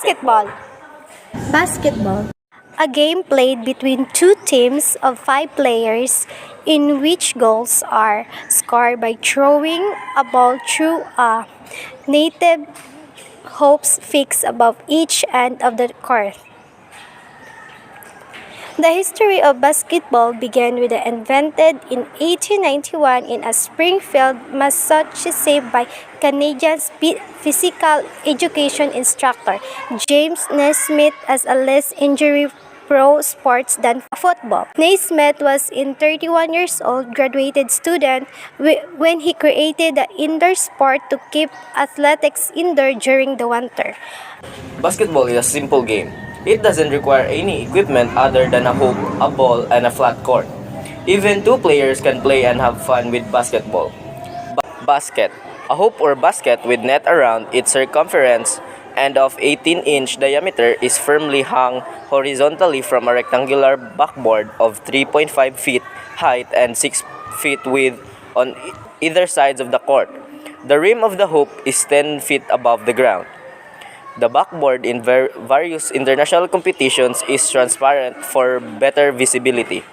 Basketball. Basketball. A game played between two teams of five players in which goals are scored by throwing a ball through a native hoops fixed above each end of the court. The history of basketball began with the invented in 1891 in a Springfield, Massachusetts by Canadian physical education instructor James Naismith as a less injury pro sports than football. Naismith was in 31 years old graduated student when he created the indoor sport to keep athletics indoor during the winter. Basketball is a simple game. It doesn't require any equipment other than a hoop, a ball, and a flat court. Even two players can play and have fun with basketball. Basket. A hoop or basket with net around its circumference and of 18-inch diameter is firmly hung horizontally from a rectangular backboard of 3.5 feet height and 6 feet width on either sides of the court. The rim of the hoop is 10 feet above the ground. The backboard in various international competitions is transparent for better visibility.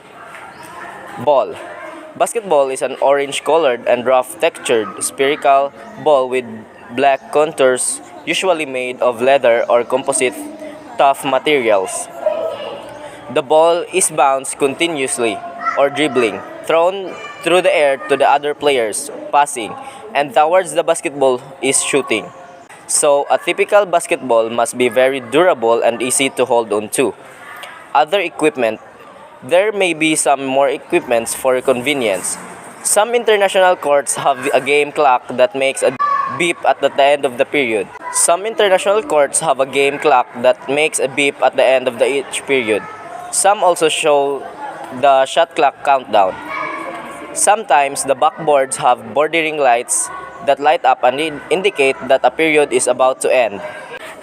Ball. Basketball is an orange-colored and rough-textured spherical ball with black contours, usually made of leather or composite tough materials. The ball is bounced continuously or dribbling, thrown through the air to the other players, passing, and towards the basketball is shooting. So, a typical basketball must be very durable and easy to hold on to. Other equipment. There may be some more equipments for convenience. Some international courts have a game clock that makes a beep at the end of the period. Some international courts have a game clock that makes a beep at the end of each period. Some also show the shot clock countdown. Sometimes the backboards have bordering lights that light up and indicate that a period is about to end.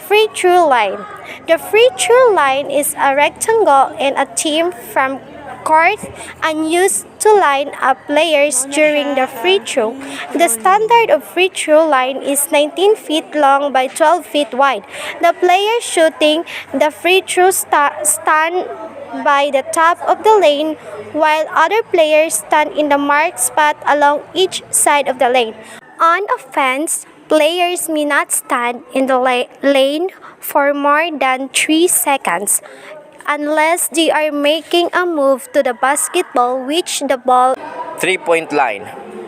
Free throw line. The free throw line is a rectangle in a team from court and used to line up players during the free throw. The standard of free throw line is 19 feet long by 12 feet wide. The player shooting the free throw stand by the top of the lane while other players stand in the marked spot along each side of the lane. On offense, players may not stand in the lane for more than 3 seconds unless they are making a move to the basketball which the ball. 3-point line.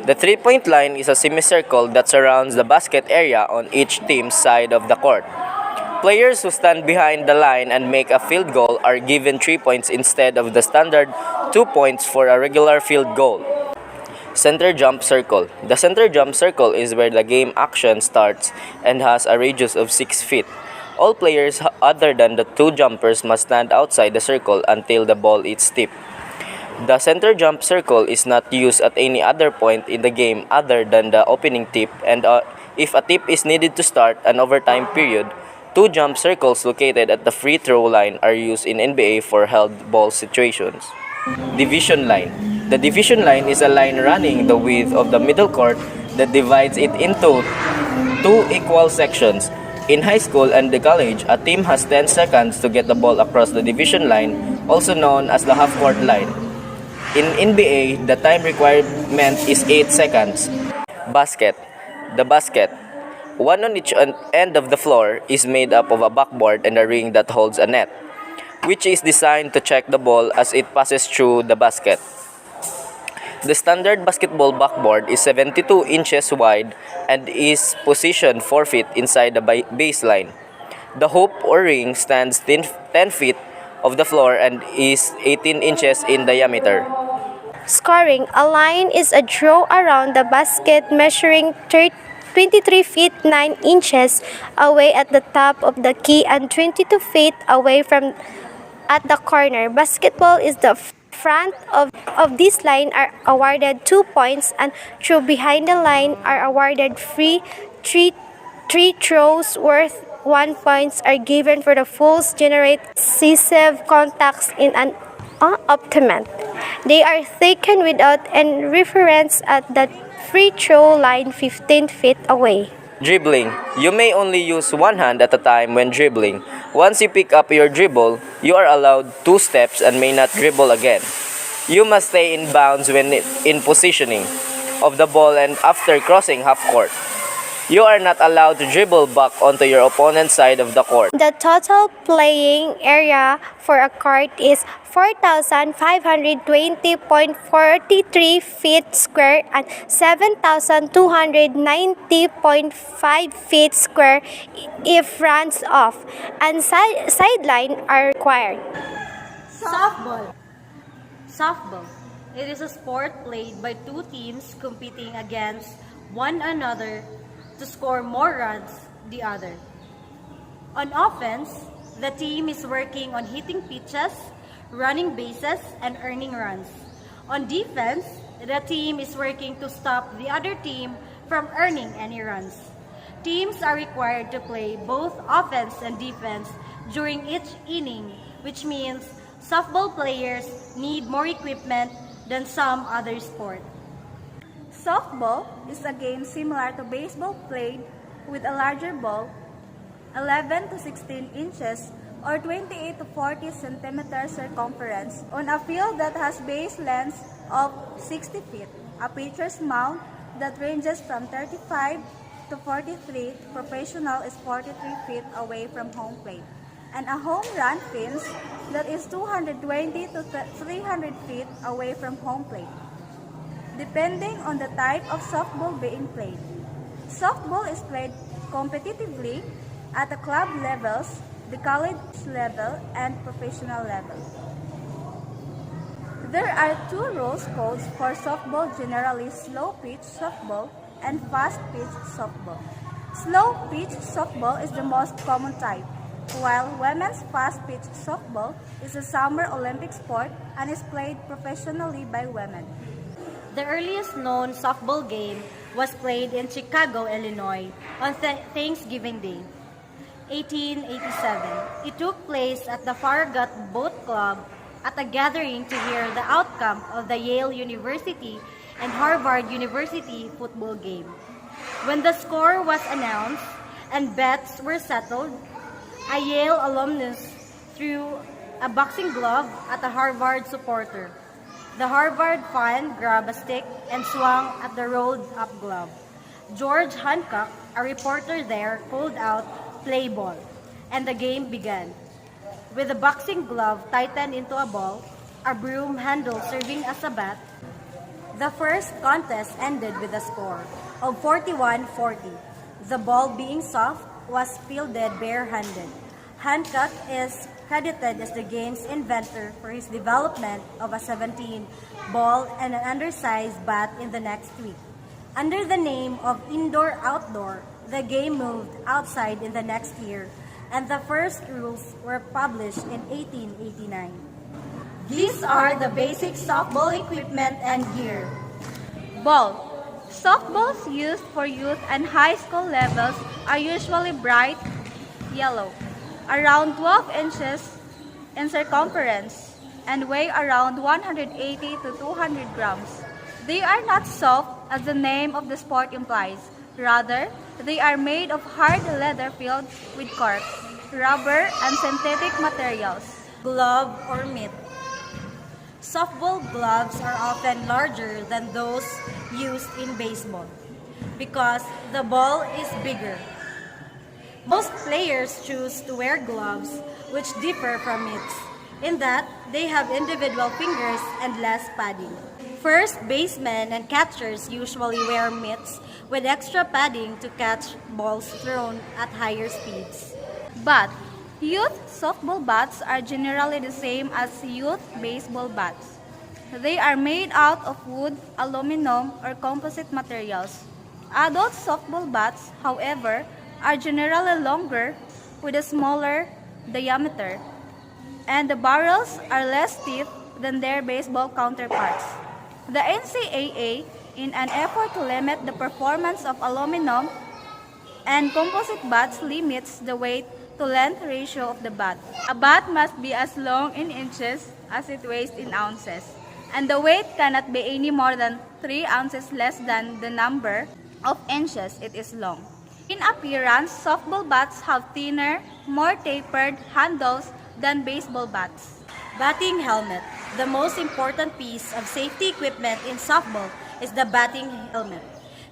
The 3-point line is a semicircle that surrounds the basket area on each team's side of the court. Players who stand behind the line and make a field goal are given 3 points instead of the standard 2 points for a regular field goal. Center jump circle. The center jump circle is where the game action starts and has a radius of 6 feet. All players other than the two jumpers must stand outside the circle until the ball is tipped. The center jump circle is not used at any other point in the game other than the opening tip, and if a tip is needed to start an overtime period, two jump circles located at the free throw line are used in NBA for held ball situations. Division line. The division line is a line running the width of the middle court that divides it into two equal sections. In high school and the college, a team has 10 seconds to get the ball across the division line, also known as the half-court line. In NBA, the time requirement is 8 seconds. Basket. The basket. One on each end of the floor is made up of a backboard and a ring that holds a net, which is designed to check the ball as it passes through the basket. The standard basketball backboard is 72 inches wide and is positioned 4 feet inside the baseline. The hoop or ring stands 10 feet of the floor and is 18 inches in diameter. Scoring. A line is a draw around the basket measuring 23 feet 9 inches away at the top of the key and 22 feet away from at the corner. Basketball is the front of this line are awarded 2 points and through behind the line are awarded free three throws worth 1 points are given for the fouls generate decisive contacts in an opponent. They are taken without any reference at the free throw line 15 feet away. Dribbling. You may only use one hand at a time when dribbling. Once you pick up your dribble, you are allowed 2 steps and may not dribble again. You must stay in bounds when in positioning of the ball and after crossing half court. You are not allowed to dribble back onto your opponent's side of the court. The total playing area for a court is 4,520.43 feet square and 7,290.5 feet square if runs off, and sideline are required. Softball. Softball. It is a sport played by two teams competing against one another to score more runs the other. On offense, the team is working on hitting pitches, running bases, and earning runs. On defense, the team is working to stop the other team from earning any runs. Teams are required to play both offense and defense during each inning, which means softball players need more equipment than some other sport. Softball is a game similar to baseball played with a larger ball, 11 to 16 inches or 28 to 40 centimeters circumference, on a field that has base length of 60 feet, a pitcher's mound that ranges from 35 to 43 to professional is 43 feet away from home plate, and a home run fence that is 220 to 300 feet away from home plate, depending on the type of softball being played. Softball is played competitively at the club levels, the college level, and professional level. There are 2 rules codes for softball, generally slow pitch softball and fast pitch softball. Slow pitch softball is the most common type, while women's fast pitch softball is a summer Olympic sport and is played professionally by women. The earliest known softball game was played in Chicago, Illinois on Thanksgiving Day, 1887. It took place at the Farragut Boat Club at a gathering to hear the outcome of the Yale University and Harvard University football game. When the score was announced and bets were settled, a Yale alumnus threw a boxing glove at a Harvard supporter. The Harvard fan grabbed a stick and swung at the rolled-up glove. George Hancock, a reporter there, called out, "Play ball," and the game began. With the boxing glove tightened into a ball, a broom handle serving as a bat, the first contest ended with a score of 41-40. The ball, being soft, was fielded barehanded. Hancock is credited as the game's inventor for his development of a 17 ball and an undersized bat in the next week. Under the name of Indoor-Outdoor, the game moved outside in the next year, and the first rules were published in 1889. These are the basic softball equipment and gear. Ball. Softballs used for youth and high school levels are usually bright yellow, around 12 inches in circumference, and weigh around 180 to 200 grams. They are not soft as the name of the sport implies. Rather, they are made of hard leather filled with cork, rubber, and synthetic materials. Glove or mitt. Softball gloves are often larger than those used in baseball because the ball is bigger. Most players choose to wear gloves which differ from mitts in that they have individual fingers and less padding. First basemen and catchers usually wear mitts with extra padding to catch balls thrown at higher speeds. Bat. Youth softball bats are generally the same as youth baseball bats. They are made out of wood, aluminum, or composite materials. Adult softball bats, however, are generally longer with a smaller diameter, and the barrels are less stiff than their baseball counterparts. The NCAA, in an effort to limit the performance of aluminum and composite bats, limits the weight to length ratio of the bat. A bat must be as long in inches as it weighs in ounces, and the weight cannot be any more than 3 ounces less than the number of inches it is long. In appearance, softball bats have thinner, more tapered handles than baseball bats. Batting helmet. The most important piece of safety equipment in softball is the batting helmet.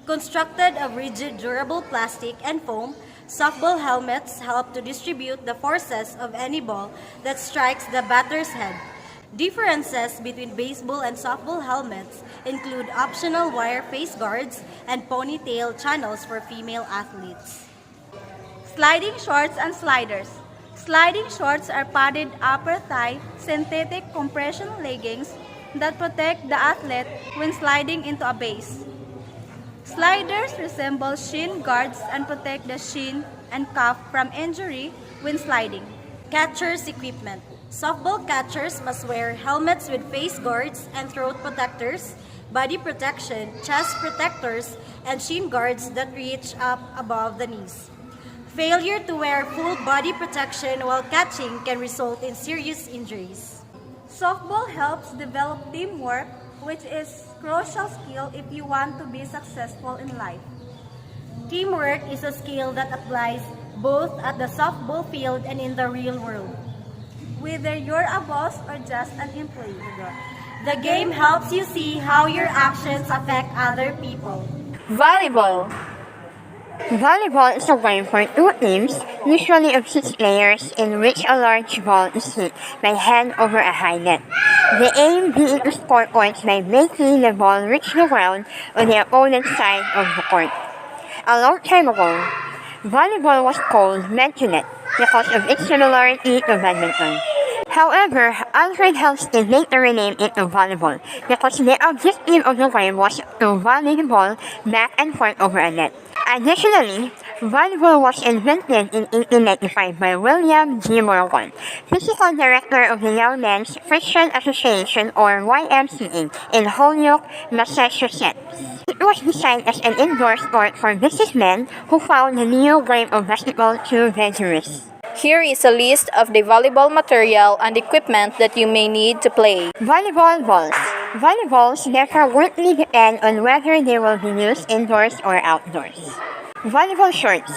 Constructed of rigid, durable plastic and foam, softball helmets help to distribute the forces of any ball that strikes the batter's head. Differences between baseball and softball helmets include optional wire face guards and ponytail channels for female athletes. Sliding shorts and sliders. Sliding shorts are padded upper thigh synthetic compression leggings that protect the athlete when sliding into a base. Sliders resemble shin guards and protect the shin and calf from injury when sliding. Catcher's equipment. Softball catchers must wear helmets with face guards and throat protectors, body protection, chest protectors, and shin guards that reach up above the knees. Failure to wear full body protection while catching can result in serious injuries. Softball helps develop teamwork, which is crucial skill if you want to be successful in life. Teamwork is a skill that applies both at the softball field and in the real world. Whether you're a boss or just an employee. The game helps you see how your actions affect other people. Volleyball. Volleyball is a game for two teams, usually of 6 players, in which a large ball is hit by hand over a high net. The aim being to score points by making the ball reach the ground on the opponent's side of the court. A long time ago, volleyball was called Mentionet because of its similarity to badminton. However, Alfred Helston later renamed it to volleyball because the objective of the game was to volley the ball back and forth over a net. Additionally, volleyball was invented in 1895 by William G. Morgan, physical director of the Young Men's Christian Association or YMCA in Holyoke, Massachusetts. It was designed as an indoor sport for businessmen who found the new game of basketball too dangerous. Here is a list of the volleyball material and equipment that you may need to play. Volleyball balls. Volleyballs therefore greatly depend on whether they will be used indoors or outdoors. Volleyball shorts.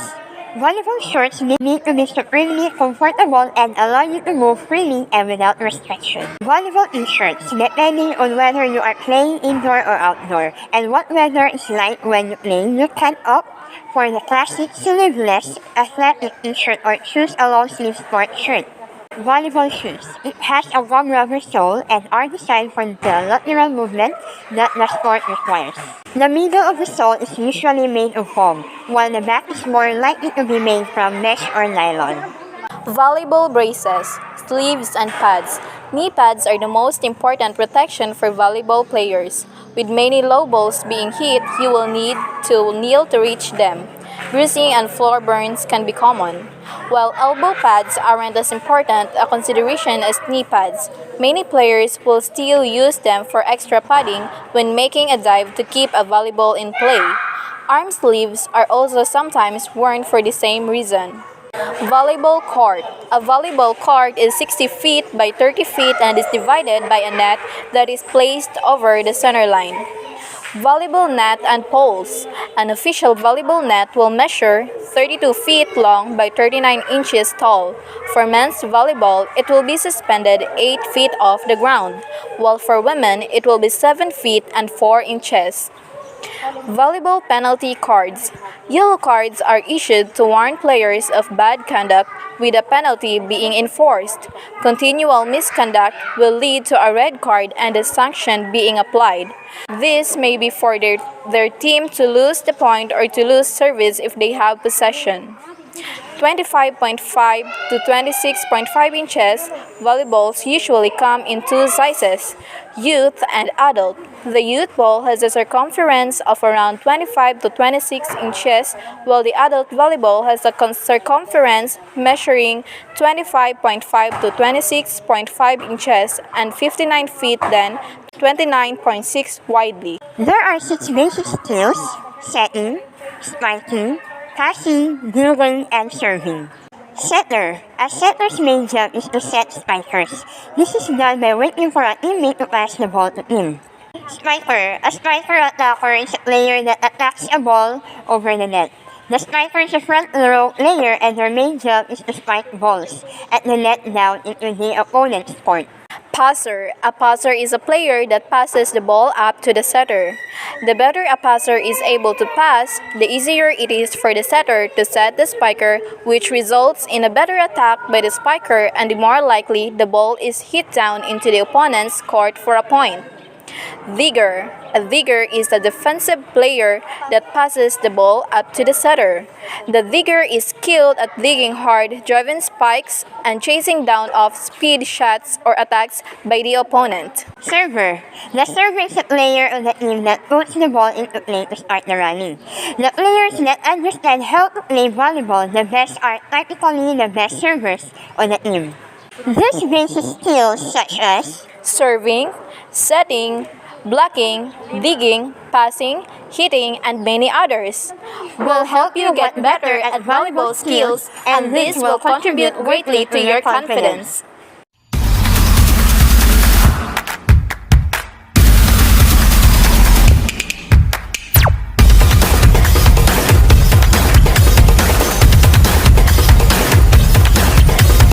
Volleyball shorts need to be supremely comfortable and allow you to move freely and without restriction. Volleyball t-shirts, depending on whether you are playing indoor or outdoor and what weather is like when you play, you can opt for the classic sleeveless athletic t-shirt or choose a long-sleeve sport shirt. Volleyball shoes. It has a gum rubber sole and are designed for the lateral movement that the sport requires. The middle of the sole is usually made of foam, while the back is more likely to be made from mesh or nylon. Volleyball braces, sleeves, and pads. Knee pads are the most important protection for volleyball players. With many low balls being hit, you will need to kneel to reach them. Bruising and floor burns can be common. While elbow pads aren't as important a consideration as knee pads, many players will still use them for extra padding when making a dive to keep a volleyball in play. Arm sleeves are also sometimes worn for the same reason. Volleyball court. A volleyball court is 60 feet by 30 feet and is divided by a net that is placed over the center line. Volleyball net and poles. An official volleyball net will measure 32 feet long by 39 inches tall. For men's volleyball, it will be suspended 8 feet off the ground, while for women, it will be 7 feet and 4 inches. Volleyball penalty cards. Yellow cards are issued to warn players of bad conduct, with a penalty being enforced. Continual misconduct will lead to a red card and a sanction being applied. This may be for their team to lose the point or to lose service if they have possession. 25.5 to 26.5 inches, volleyballs usually come in two sizes, youth and adult. The youth ball has a circumference of around 25 to 26 inches, while the adult volleyball has a circumference measuring 25.5 to 26.5 inches and 59 feet then 29.6 widely. There are 6 basic skills: setting, striking, passing, dribbling, and serving. Setter. A setter's main job is to set strikers. This is done by waiting for a teammate to pass the ball to him. Striker. A striker attacker is a player that attacks a ball over the net. The striker is a front row player and their main job is to spike balls at the net down into the opponent's court. Passer. A passer is a player that passes the ball up to the setter. The better a passer is able to pass, the easier it is for the setter to set the spiker, which results in a better attack by the spiker and the more likely the ball is hit down into the opponent's court for a point. Digger. A digger is a defensive player that passes the ball up to the setter. The digger is skilled at digging hard, driving spikes, and chasing down off-speed shots or attacks by the opponent. Server. The server is a player on the team that puts the ball into play to start the rally. The players that understand how to play volleyball the best are typically the best servers on the team. This brings skills such as Serving, setting, blocking, digging, passing, hitting, and many others will help you get better at volleyball skills, and this will contribute greatly to your confidence.